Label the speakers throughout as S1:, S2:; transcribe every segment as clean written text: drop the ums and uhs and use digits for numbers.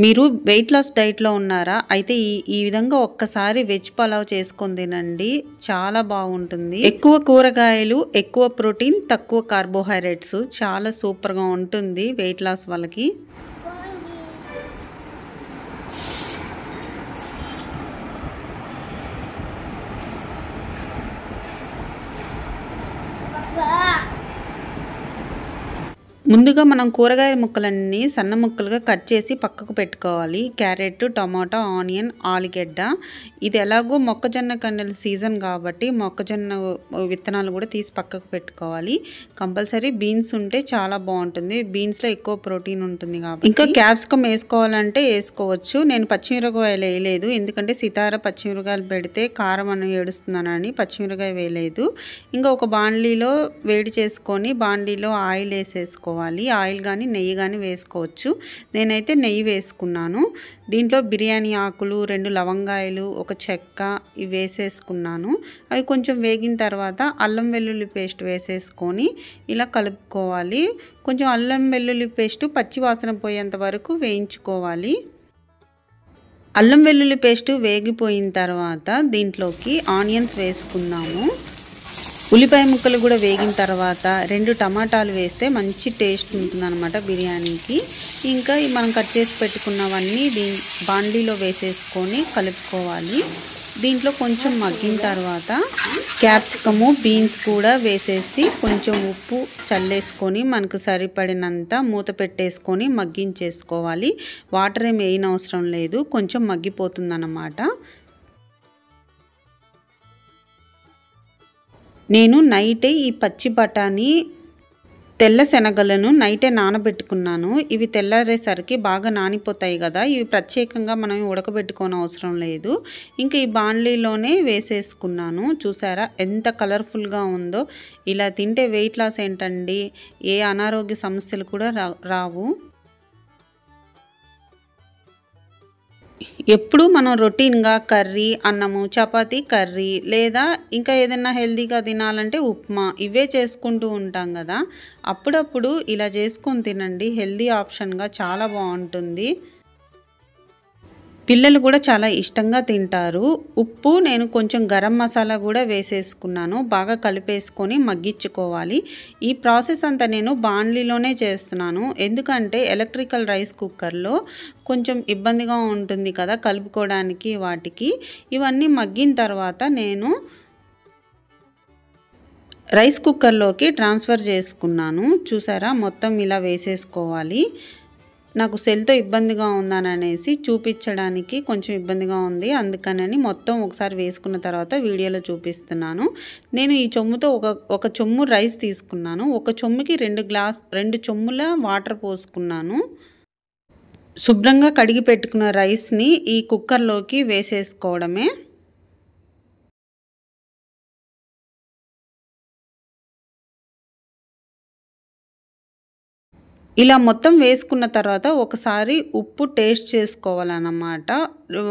S1: మీరు weight loss డైట్‌లో ఉన్నారా? అయితే ఈ విధంగా ఒక్కసారి వెజ్ పలావ్ చేసుకొని తినండి. చాలా బాగుంటుంది. ఎక్కువ కూరగాయలు, ఎక్కువ ప్రోటీన్, తక్కువ కార్బోహైడ్రేట్స్ చాలా సూపర్‌గా ఉంటుంది వెయిట్ లాస్ వాళ్ళకి. ముందుగా మనం కూరగాయ ముక్కలన్నీ సన్న ముక్కలుగా కట్ చేసి పక్కకు పెట్టుకోవాలి. క్యారెట్, టమాటా, ఆనియన్, ఆలుగడ్డ. ఇది ఎలాగో మొక్కజొన్న కండెల సీజన్ కాబట్టి మొక్కజొన్న విత్తనాలు కూడా తీసి పక్కకు పెట్టుకోవాలి. కంపల్సరీ బీన్స్ ఉంటే చాలా బాగుంటుంది. బీన్స్లో ఎక్కువ ప్రోటీన్ ఉంటుంది కాబట్టి. ఇంకా క్యాప్సికమ్ వేసుకోవాలంటే వేసుకోవచ్చు. నేను పచ్చిమిరపకాయలు వేయలేదు, ఎందుకంటే సితార పచ్చిమిరపకాయలు పెడితే కారం అని ఏడుస్తున్నానని పచ్చిమిరపకాయ వేయలేదు. ఇంకా ఒక బాండ్లీలో వేడి చేసుకొని బాండ్లీలో ఆయిల్ వేసేసుకోవాలి. ఆయిల్ కానీ నెయ్యి కానీ వేసుకోవచ్చు. నేనైతే నెయ్యి వేసుకున్నాను. దీంట్లో బిర్యానీ ఆకులు, 2 లవంగాయలు, ఒక చెక్క ఇవి వేసేసుకున్నాను. అవి కొంచెం వేగిన తర్వాత అల్లం వెల్లుల్లి పేస్ట్ వేసేసుకొని ఇలా కలుపుకోవాలి. కొంచెం అల్లం వెల్లుల్లి పేస్ట్ పచ్చి వాసన పోయేంత వరకు వేయించుకోవాలి. అల్లం వెల్లుల్లి పేస్ట్ వేగిపోయిన తర్వాత దీంట్లోకి ఆనియన్స్ వేసుకున్నాము. ఉల్లిపాయ ముక్కలు కూడా వేగిన తర్వాత 2 టమాటాలు వేస్తే మంచి టేస్ట్ ఉంటుందన్నమాట బిర్యానీకి. ఇంకా మనం కట్ చేసి పెట్టుకున్నవన్నీ బాండీలో వేసేసుకొని కలుపుకోవాలి. దీంట్లో కొంచెం మగ్గిన తర్వాత క్యాప్సికము, బీన్స్ కూడా వేసేసి కొంచెం ఉప్పు చల్లేసుకొని మనకు సరిపడినంత మూత పెట్టేసుకొని మగ్గించేసుకోవాలి. వాటర్ ఏమి వేయనవసరం లేదు, కొంచెం మగ్గిపోతుందన్నమాట. నేను నైటే ఈ పచ్చి బఠానీ, తెల్ల శనగలను నైటే నానబెట్టుకున్నాను. ఇవి తెల్లారేసరికి బాగా నానిపోతాయి కదా, ఇవి ప్రత్యేకంగా మనం ఉడకబెట్టుకోని అవసరం లేదు. ఇంకా ఈ బాండ్లీలోనే వేసేసుకున్నాను. చూసారా ఎంత కలర్ఫుల్గా ఉందో. ఇలా తింటే వెయిట్ లాస్ ఏంటండి, ఏ అనారోగ్య సమస్యలు కూడా రావు. ఎప్పుడు మనం రొటీన్గా కర్రీ, అన్నము, చపాతీ, కర్రీ లేదా ఇంకా ఏదైనా హెల్తీగా తినాలంటే ఉప్మా ఇవే చేసుకుంటూ ఉంటాం కదా. అప్పుడప్పుడు ఇలా చేసుకొని తినండి, హెల్తీ ఆప్షన్గా చాలా బాగుంటుంది. పిల్లలు కూడా చాలా ఇష్టంగా తింటారు. ఉప్పు నేను కొంచెం గరం మసాలా కూడా వేసేసుకున్నాను. బాగా కలిపేసుకొని మగ్గించుకోవాలి. ఈ ప్రాసెస్ అంతా నేను బాండ్లీలోనే చేస్తున్నాను, ఎందుకంటే ఎలక్ట్రికల్ రైస్ కుక్కర్లో కొంచెం ఇబ్బందిగా ఉంటుంది కదా కలుపుకోవడానికి వాటికి. ఇవన్నీ మగ్గిన తర్వాత నేను రైస్ కుక్కర్లోకి ట్రాన్స్ఫర్ చేసుకున్నాను. చూసారా మొత్తం ఇలా వేసేసుకోవాలి. నాకు సెల్తో ఇబ్బందిగా ఉందనేసి చూపించడానికి కొంచెం ఇబ్బందిగా ఉంది, అందుకని మొత్తం ఒకసారి వేసుకున్న తర్వాత వీడియోలో చూపిస్తున్నాను. నేను ఈ చెమ్ముతో ఒక చెమ్ము రైస్ తీసుకున్నాను. ఒక చెమ్ముకి 2 చెమ్ముల వాటర్ పోసుకున్నాను. శుభ్రంగా కడిగి పెట్టుకున్న రైస్ని ఈ కుక్కర్లోకి వేసేసుకోవడమే. ఇలా మొత్తం వేసుకున్న తర్వాత ఒకసారి ఉప్పు టేస్ట్ చేసుకోవాలన్నమాట.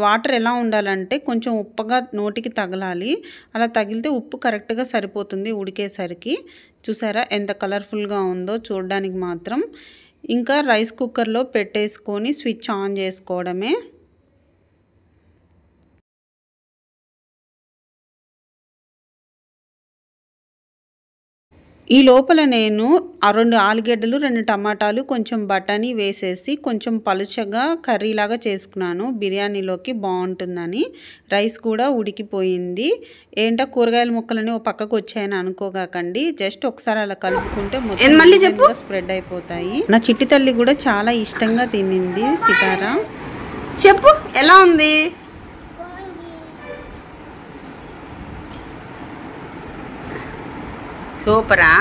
S1: వాటర్ ఎలా ఉండాలంటే కొంచెం ఉప్పగా నోటికి తగలాలి. అలా తగిలితే ఉప్పు కరెక్ట్గా సరిపోతుంది ఉడికేసరికి. చూసారా ఎంత కలర్ఫుల్గా ఉందో చూడడానికి మాత్రం. ఇంకా రైస్ కుక్కర్లో పెట్టేసుకొని స్విచ్ ఆన్ చేసుకోవడమే. ఈ లోపల నేను 2 ఆలుగడ్డలు, 2 టమాటాలు, కొంచెం బఠానీ వేసేసి కొంచెం పలుచగా కర్రీలాగా చేసుకున్నాను. బిర్యానీలోకి బాగుంటుందని. రైస్ కూడా ఉడికిపోయింది. ఏంటో కూరగాయల ముక్కలని ఓ పక్కకు వచ్చాయని అనుకోగాకండి. జస్ట్ ఒకసారి అలా కలుపుకుంటే మొత్తం స్ప్రెడ్ అయిపోతాయి. నా చిట్టి తల్లి కూడా చాలా ఇష్టంగా తినింది సితార. చెప్పు ఎలా ఉంది? సూపరా?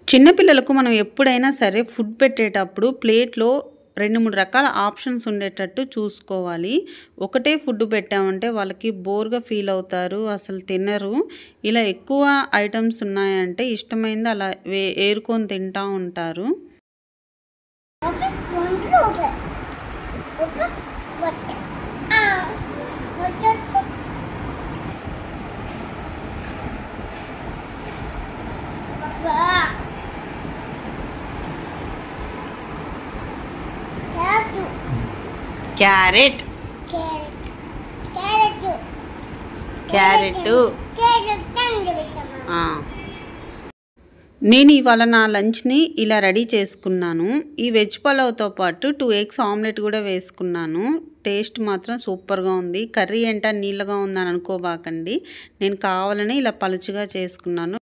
S1: చిన్నపిల్లలకు మనం ఎప్పుడైనా సరే ఫుడ్ పెట్టేటప్పుడు ప్లేట్లో 2-3 రకాల ఆప్షన్స్ ఉండేటట్టు చూసుకోవాలి. ఒకటే ఫుడ్ పెట్టామంటే వాళ్ళకి బోర్గా ఫీల్ అవుతారు, అసలు తినరు. ఇలా ఎక్కువ ఐటమ్స్ ఉన్నాయంటే ఇష్టమైంది అలా ఏరుకొని తింటూ ఉంటారు. క్యారెట్ క్యారెట్ నేను ఇవాళ నా లంచ్ని ఇలా రెడీ చేసుకున్నాను. ఈ వెజ్ పలావ్తో పాటు 2 ఎగ్స్ ఆమ్లెట్ కూడా వేసుకున్నాను. టేస్ట్ మాత్రం సూపర్గా ఉంది. కర్రీ ఏంటా నీళ్ళగా ఉందని అనుకోబాకండి. నేను కావాలని ఇలా పలుచగా చేసుకున్నాను.